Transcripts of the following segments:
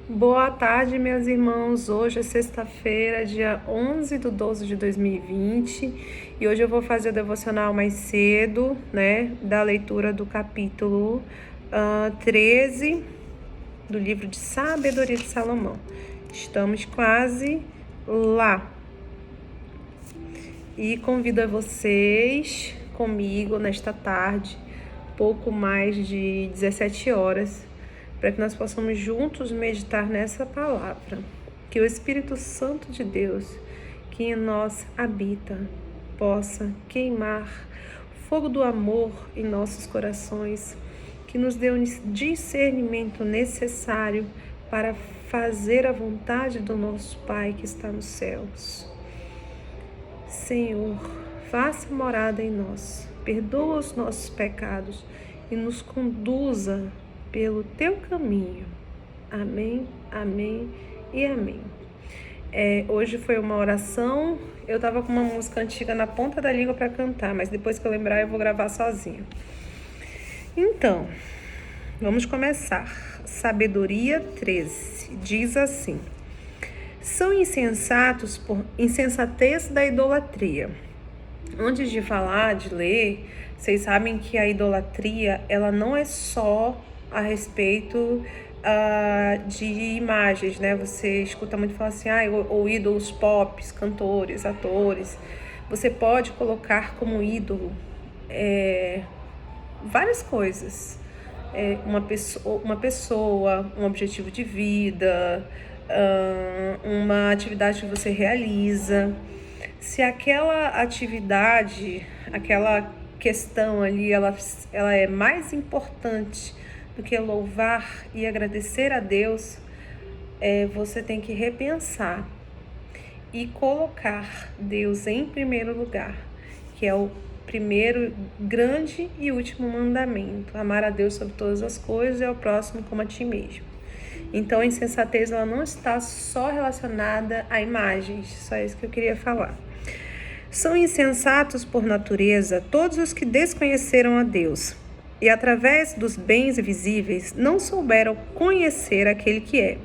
Boa tarde, meus irmãos. Hoje é sexta-feira, dia 11/12 de 2020, e hoje eu vou fazer o devocional mais cedo, da leitura do capítulo 13 do livro de Sabedoria de Salomão. Estamos quase lá. E convido a vocês comigo nesta tarde, pouco mais de 17 horas, para que nós possamos juntos meditar nessa palavra. Que o Espírito Santo de Deus, que em nós habita, possa queimar fogo do amor em nossos corações, que nos dê o discernimento necessário para fazer a vontade do nosso Pai que está nos céus. Senhor, faça morada em nós, perdoa os nossos pecados e nos conduza pelo teu caminho. Amém, amém e amém. Hoje foi uma oração. Eu estava com uma música antiga na ponta da língua para cantar, mas depois que eu lembrar eu vou gravar sozinha. Então, vamos começar. Sabedoria 13 diz assim: são insensatos por insensatez da idolatria. Antes de falar, de ler, vocês sabem que a idolatria, ela não é só a respeito de imagens, né? Você escuta muito falar assim, ou ídolos pop, cantores, atores. Você pode colocar como ídolo várias coisas. Uma pessoa, um objetivo de vida, uma atividade que você realiza. Se aquela atividade, aquela questão ali, ela é mais importante do que louvar e agradecer a Deus, você tem que repensar e colocar Deus em primeiro lugar, que é o primeiro, grande e último mandamento: amar a Deus sobre todas as coisas e ao próximo como a ti mesmo. Então a insensatez, ela não está só relacionada a imagens, só isso que eu queria falar. São insensatos por natureza todos os que desconheceram a Deus, e através dos bens visíveis não souberam conhecer aquele que é,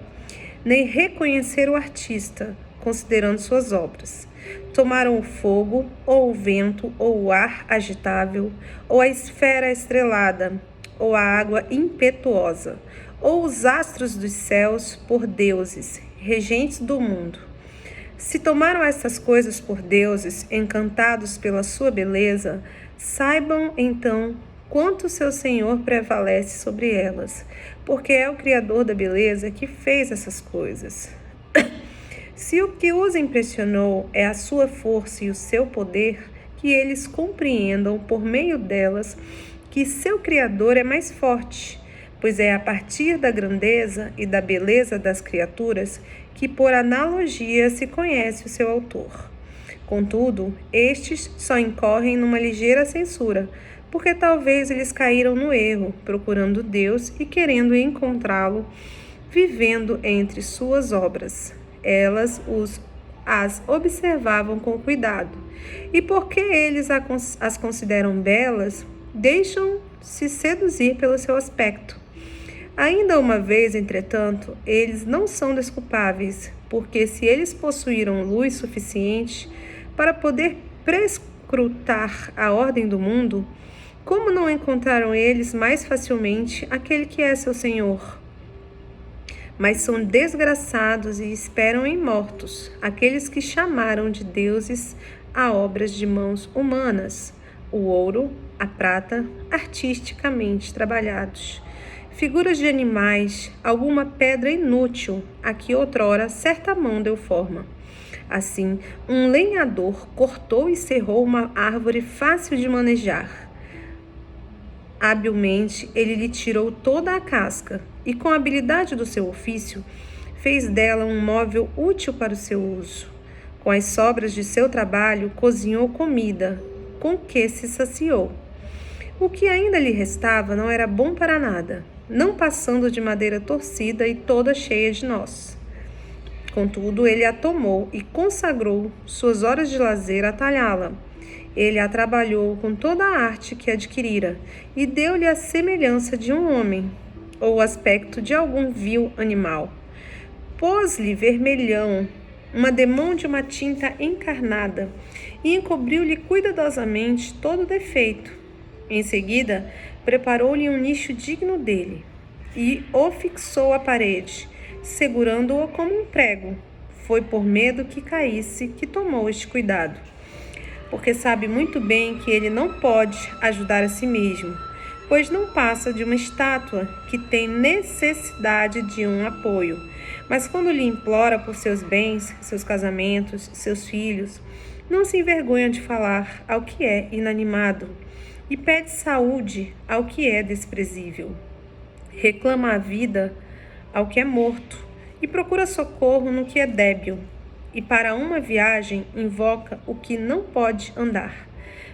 nem reconhecer o artista, considerando suas obras. Tomaram o fogo, ou o vento, ou o ar agitável, ou a esfera estrelada, ou a água impetuosa, ou os astros dos céus por deuses, regentes do mundo. Se tomaram essas coisas por deuses, encantados pela sua beleza, saibam então quanto seu Senhor prevalece sobre elas, porque é o Criador da beleza que fez essas coisas. Se o que os impressionou é a sua força e o seu poder, que eles compreendam por meio delas que seu Criador é mais forte, pois é a partir da grandeza e da beleza das criaturas que, por analogia, se conhece o seu autor. Contudo, estes só incorrem numa ligeira censura, porque talvez eles caíram no erro, procurando Deus e querendo encontrá-lo, vivendo entre suas obras. Elas as observavam com cuidado, e porque eles as consideram belas, deixam-se seduzir pelo seu aspecto. Ainda uma vez, entretanto, eles não são desculpáveis, porque se eles possuíram luz suficiente para poder prescrutar a ordem do mundo, como não encontraram eles mais facilmente aquele que é seu Senhor? Mas são desgraçados e esperam em mortos aqueles que chamaram de deuses a obras de mãos humanas, o ouro, a prata, artisticamente trabalhados, figuras de animais, alguma pedra inútil a que outrora certa mão deu forma. Assim, um lenhador cortou e serrou uma árvore fácil de manejar. Habilmente, ele lhe tirou toda a casca e, com a habilidade do seu ofício, fez dela um móvel útil para o seu uso. Com as sobras de seu trabalho, cozinhou comida, com que se saciou. O que ainda lhe restava não era bom para nada, não passando de madeira torcida e toda cheia de nós. Contudo, ele a tomou e consagrou suas horas de lazer a talhá-la. Ele a trabalhou com toda a arte que adquirira e deu-lhe a semelhança de um homem, ou o aspecto de algum vil animal. Pôs-lhe vermelhão, uma demão de uma tinta encarnada, e encobriu-lhe cuidadosamente todo o defeito. Em seguida, preparou-lhe um nicho digno dele, e o fixou à parede, segurando-o como um prego. Foi por medo que caísse que tomou este cuidado, porque sabe muito bem que ele não pode ajudar a si mesmo, pois não passa de uma estátua que tem necessidade de um apoio. Mas quando lhe implora por seus bens, seus casamentos, seus filhos, não se envergonha de falar ao que é inanimado e pede saúde ao que é desprezível. Reclama a vida ao que é morto e procura socorro no que é débil. E para uma viagem invoca o que não pode andar.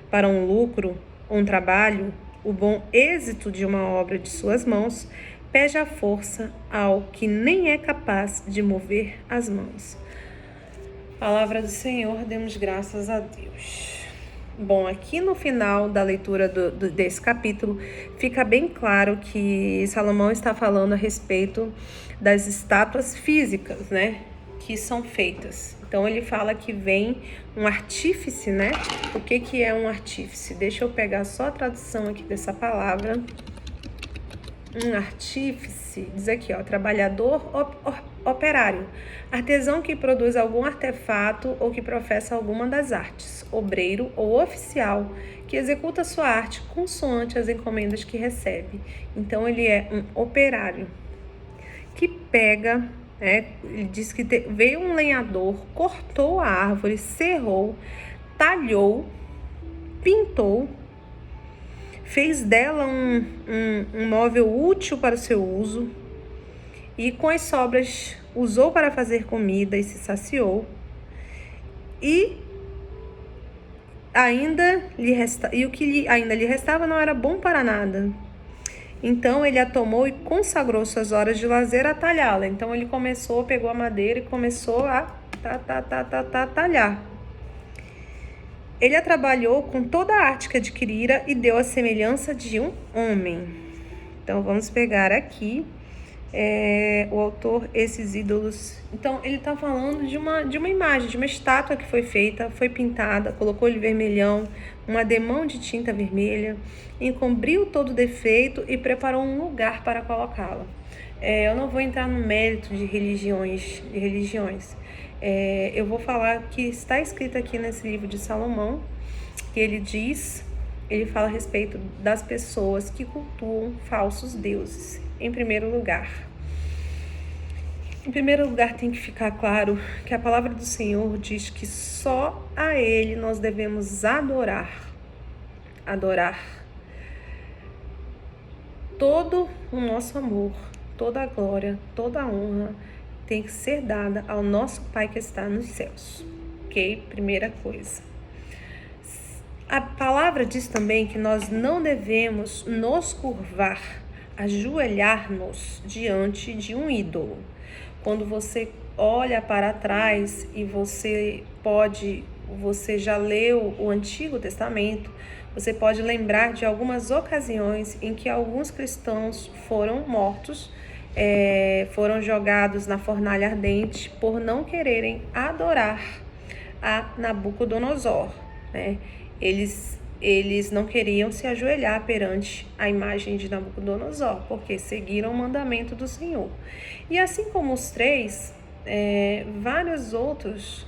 Para um lucro, um trabalho, o bom êxito de uma obra de suas mãos, pede a força ao que nem é capaz de mover as mãos. Palavra do Senhor, demos graças a Deus. Bom, aqui no final da leitura desse capítulo, fica bem claro que Salomão está falando a respeito das estátuas físicas, né, que são feitas. Então, ele fala que vem um artífice, né? O que é um artífice? Deixa eu pegar só a tradução aqui dessa palavra. Um artífice, diz aqui, ó, trabalhador operário, artesão que produz algum artefato ou que professa alguma das artes, obreiro ou oficial que executa sua arte consoante as encomendas que recebe. Então, ele é um operário que pega, né, ele diz que veio um lenhador, cortou a árvore, serrou, talhou, pintou, fez dela um móvel útil para o seu uso e com as sobras usou para fazer comida e se saciou. E o que ainda lhe restava não era bom para nada. Então ele a tomou e consagrou suas horas de lazer a talhá-la. Então ele pegou a madeira e começou a talhar. Ele a trabalhou com toda a arte que adquirira e deu a semelhança de um homem. Então, vamos pegar aqui o autor, esses ídolos. Então, ele está falando de uma imagem, de uma estátua que foi feita, foi pintada, colocou-lhe vermelhão, uma demão de tinta vermelha, encobriu todo o defeito e preparou um lugar para colocá-la. Eu não vou entrar no mérito de religiões. Eu vou falar que está escrito aqui nesse livro de Salomão, que ele fala a respeito das pessoas que cultuam falsos deuses. Em primeiro lugar, tem que ficar claro que a palavra do Senhor diz que só a Ele nós devemos adorar. Todo o nosso amor, toda a glória, toda a honra tem que ser dada ao nosso Pai que está nos céus, ok? Primeira coisa. A palavra diz também que nós não devemos nos curvar, ajoelhar-nos diante de um ídolo. Quando você olha para trás e você já leu o Antigo Testamento, você pode lembrar de algumas ocasiões em que alguns cristãos foram mortos, foram jogados na fornalha ardente por não quererem adorar a Nabucodonosor, né? Eles não queriam se ajoelhar perante a imagem de Nabucodonosor, porque seguiram o mandamento do Senhor. E assim como os três, vários outros,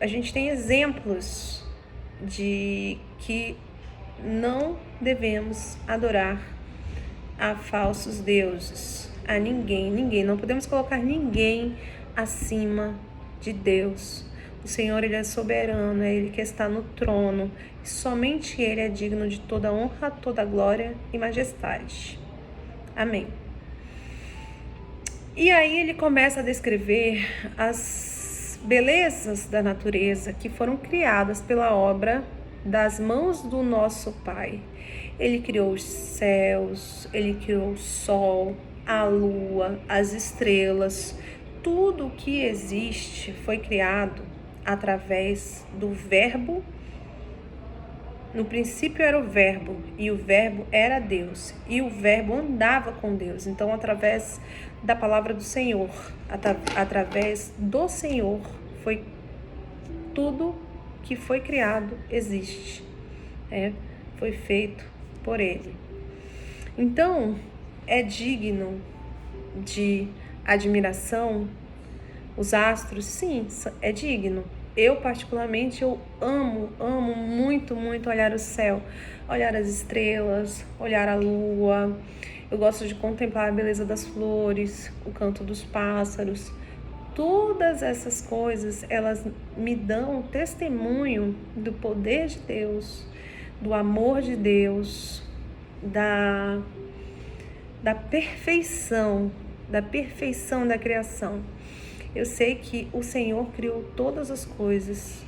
a gente tem exemplos de que não devemos adorar a falsos deuses, a ninguém, não podemos colocar ninguém acima de Deus. O Senhor, Ele é soberano, é Ele que está no trono, e somente Ele é digno de toda honra, toda glória e majestade. Amém. E aí ele começa a descrever as belezas da natureza que foram criadas pela obra das mãos do nosso Pai. Ele criou os céus, Ele criou o sol, a lua, as estrelas. Tudo o que existe foi criado através do verbo, No princípio era o Verbo, e o Verbo era Deus, e o Verbo andava com Deus. Então, através da palavra do Senhor, através do Senhor, foi tudo que foi criado, existe, foi feito por Ele. Então, é digno de admiração. Os astros, sim, é digno. Eu, particularmente, eu amo muito, muito olhar o céu, olhar as estrelas, olhar a lua. Eu gosto de contemplar a beleza das flores, o canto dos pássaros. Todas essas coisas, elas me dão testemunho do poder de Deus, do amor de Deus, da perfeição da criação. Eu sei que o Senhor criou todas as coisas,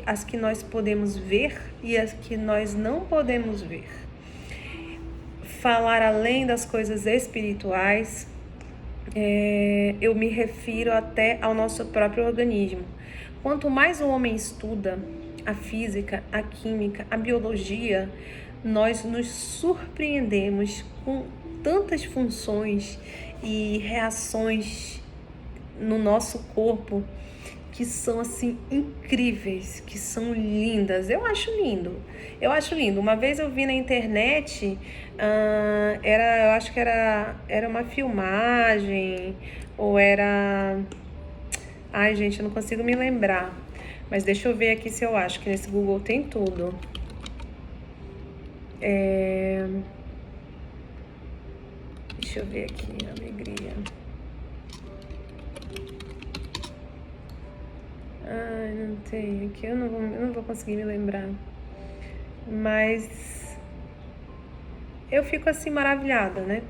as que nós podemos ver e as que nós não podemos ver. Falar além das coisas espirituais, eu me refiro até ao nosso próprio organismo. Quanto mais o homem estuda a física, a química, a biologia, nós nos surpreendemos com tantas funções e reações no nosso corpo que são assim incríveis, que são lindas. Eu acho lindo. Uma vez eu vi na internet, eu acho que era uma filmagem, ou era... Ai, gente, eu não consigo me lembrar. Mas deixa eu ver aqui se eu acho que nesse Google tem tudo. Deixa eu ver aqui, alegria. Ai, não tem. Aqui eu não vou conseguir me lembrar. Mas eu fico assim maravilhada, né?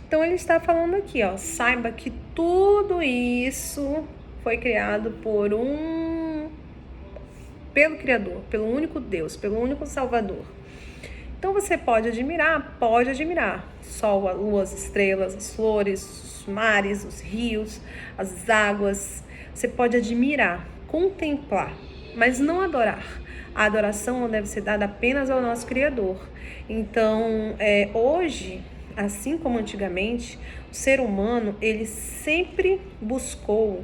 Então ele está falando aqui, ó. Saiba que tudo isso foi criado pelo Criador, pelo único Deus, pelo único Salvador. Então você pode admirar. Sol, a lua, as estrelas, as flores, os mares, os rios, as águas. Você pode admirar, contemplar, mas não adorar. A adoração não deve ser dada apenas ao nosso Criador. Então, hoje, assim como antigamente, o ser humano, ele sempre buscou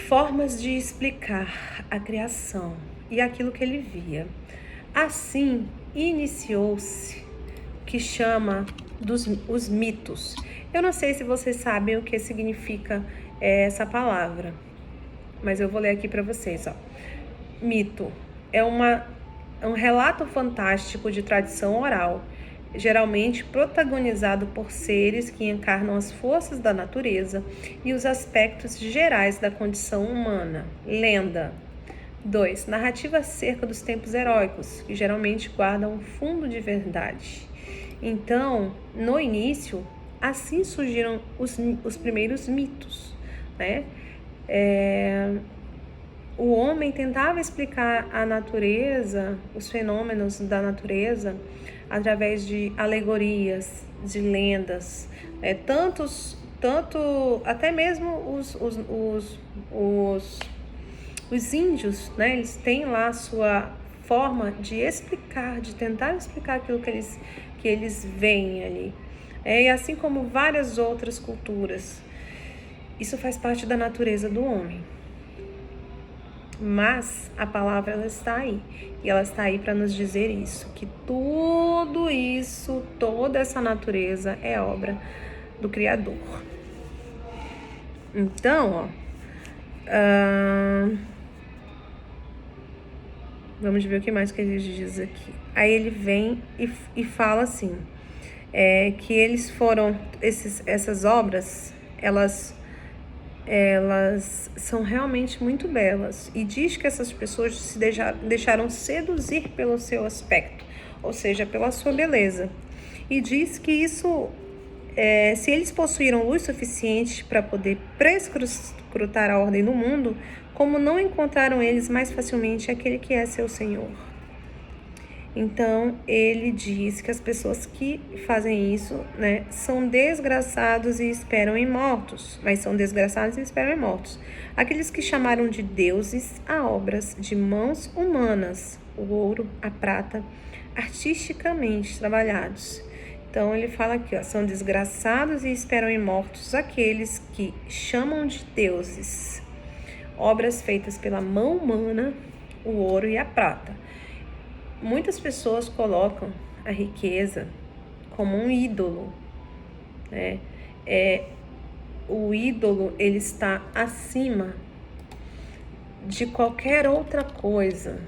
formas de explicar a criação e aquilo que ele via. Assim, iniciou-se o que chama os mitos. Eu não sei se vocês sabem o que significa essa palavra, mas eu vou ler aqui para vocês, ó. Mito é um relato fantástico de tradição oral, geralmente protagonizado por seres que encarnam as forças da natureza e os aspectos gerais da condição humana. Lenda. 2. Narrativa acerca dos tempos heróicos, que geralmente guardam um fundo de verdade. Então, no início, assim surgiram os primeiros mitos, né? O homem tentava explicar a natureza, os fenômenos da natureza, através de alegorias, de lendas, até mesmo os índios, né? Eles têm lá a sua forma de explicar, de tentar explicar aquilo que eles veem ali. E assim como várias outras culturas. Isso faz parte da natureza do homem. Mas a palavra, ela está aí. E ela está aí para nos dizer isso. Que tudo isso, toda essa natureza é obra do Criador. Então, vamos ver o que mais que ele diz aqui. Aí ele vem e fala assim, que eles foram, essas obras, elas são realmente muito belas, e diz que essas pessoas se deixaram seduzir pelo seu aspecto, ou seja, pela sua beleza, e diz que isso, se eles possuíram luz suficiente para poder prescrutar a ordem do mundo, como não encontraram eles mais facilmente aquele que é seu Senhor. Então, ele diz que as pessoas que fazem isso, né, são desgraçados e esperam em mortos, mas são desgraçados e esperam em mortos. Aqueles que chamaram de deuses a obras de mãos humanas, o ouro, a prata, artisticamente trabalhados. Então, ele fala aqui, ó, são desgraçados e esperam em mortos aqueles que chamam de deuses obras feitas pela mão humana, o ouro e a prata. Muitas pessoas colocam a riqueza como um ídolo, né? O ídolo, ele está acima de qualquer outra coisa.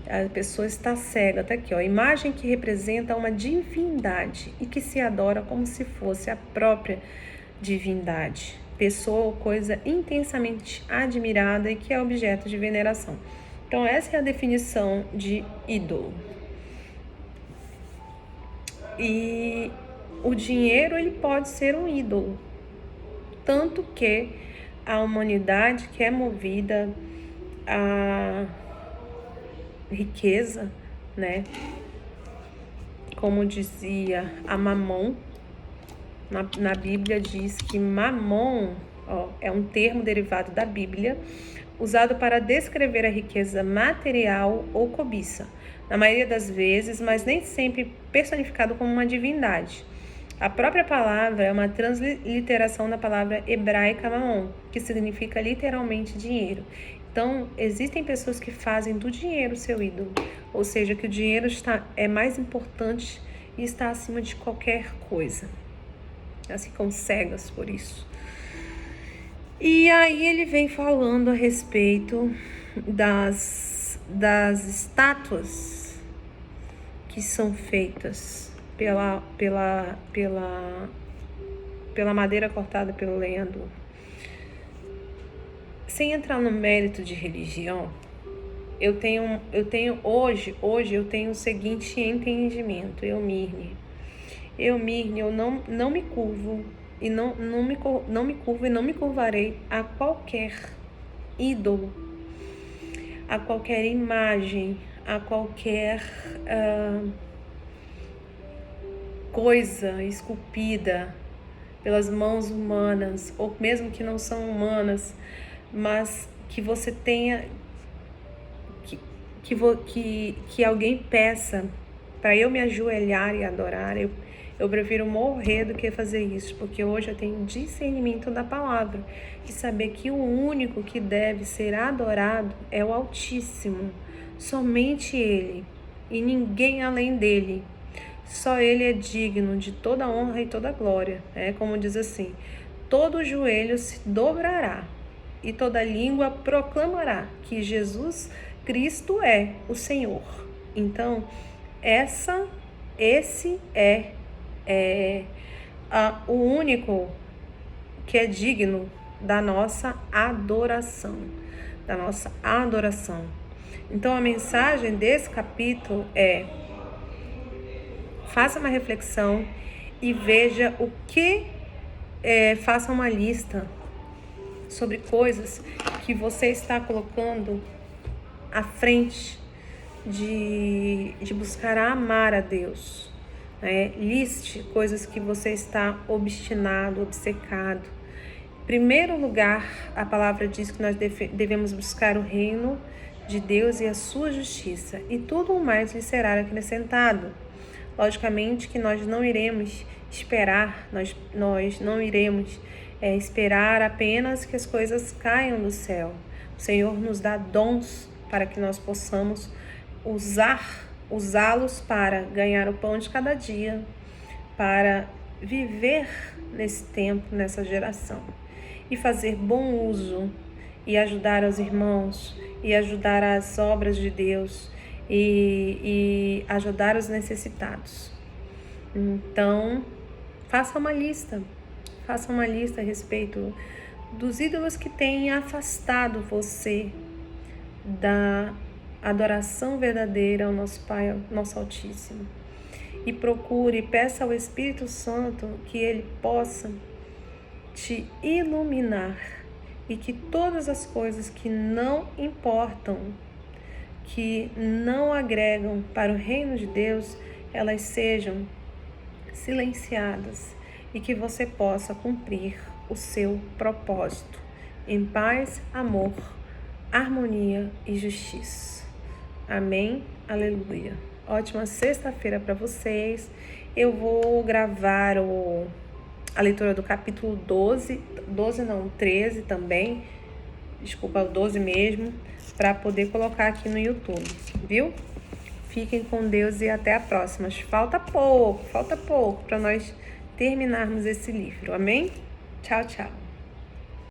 A pessoa está cega, tá aqui, ó, imagem que representa uma divindade e que se adora como se fosse a própria divindade, pessoa ou coisa intensamente admirada e que é objeto de veneração. Então, essa é a definição de ídolo. E o dinheiro, ele pode ser um ídolo, tanto que a humanidade que é movida à riqueza, né? Como dizia a Mamon, na Bíblia diz que Mamon, ó, é um termo derivado da Bíblia, usado para descrever a riqueza material ou cobiça, na maioria das vezes, mas nem sempre personificado como uma divindade. A própria palavra é uma transliteração da palavra hebraica mamon, que significa literalmente dinheiro. Então, existem pessoas que fazem do dinheiro seu ídolo, ou seja, que o dinheiro é mais importante e está acima de qualquer coisa. Elas ficam cegas por isso. E aí ele vem falando a respeito das estátuas que são feitas pela madeira cortada pelo lenhador. Sem entrar no mérito de religião, hoje eu tenho o seguinte entendimento, eu Mirne, eu não me curvo e não me curvarei a qualquer ídolo, a qualquer imagem, a qualquer coisa esculpida pelas mãos humanas, ou mesmo que não são humanas, mas que você tenha que alguém peça para eu me ajoelhar e adorar. Eu prefiro morrer do que fazer isso, porque hoje eu tenho discernimento da palavra e saber que o único que deve ser adorado é o Altíssimo, somente Ele e ninguém além dele. Só Ele é digno de toda honra e toda glória. Como diz assim, todo joelho se dobrará e toda língua proclamará que Jesus Cristo é o Senhor. Então, esse é o único que é digno da nossa adoração, Então, a mensagem desse capítulo é: faça uma reflexão e veja o que, faça uma lista sobre coisas que você está colocando à frente de buscar amar a Deus. Liste coisas que você está obstinado, obcecado. Em primeiro lugar, a palavra diz que nós devemos buscar o reino de Deus e a sua justiça, e tudo o mais lhe será acrescentado. Logicamente que nós não iremos esperar, nós não iremos esperar apenas que as coisas caiam do céu. O Senhor nos dá dons para que nós possamos usá-los para ganhar o pão de cada dia, para viver nesse tempo, nessa geração, e fazer bom uso, e ajudar os irmãos, e ajudar as obras de Deus, e ajudar os necessitados. Então, faça uma lista a respeito dos ídolos que têm afastado você da adoração verdadeira ao nosso Pai, ao nosso Altíssimo. E procure, peça ao Espírito Santo que Ele possa te iluminar e que todas as coisas que não importam, que não agregam para o reino de Deus, elas sejam silenciadas e que você possa cumprir o seu propósito em paz, amor, harmonia e justiça. Amém? Aleluia. Ótima sexta-feira para vocês. Eu vou gravar a leitura do capítulo 13 também. Desculpa, o 12 mesmo, para poder colocar aqui no YouTube, viu? Fiquem com Deus e até a próxima. Falta pouco para nós terminarmos esse livro. Amém? Tchau, tchau.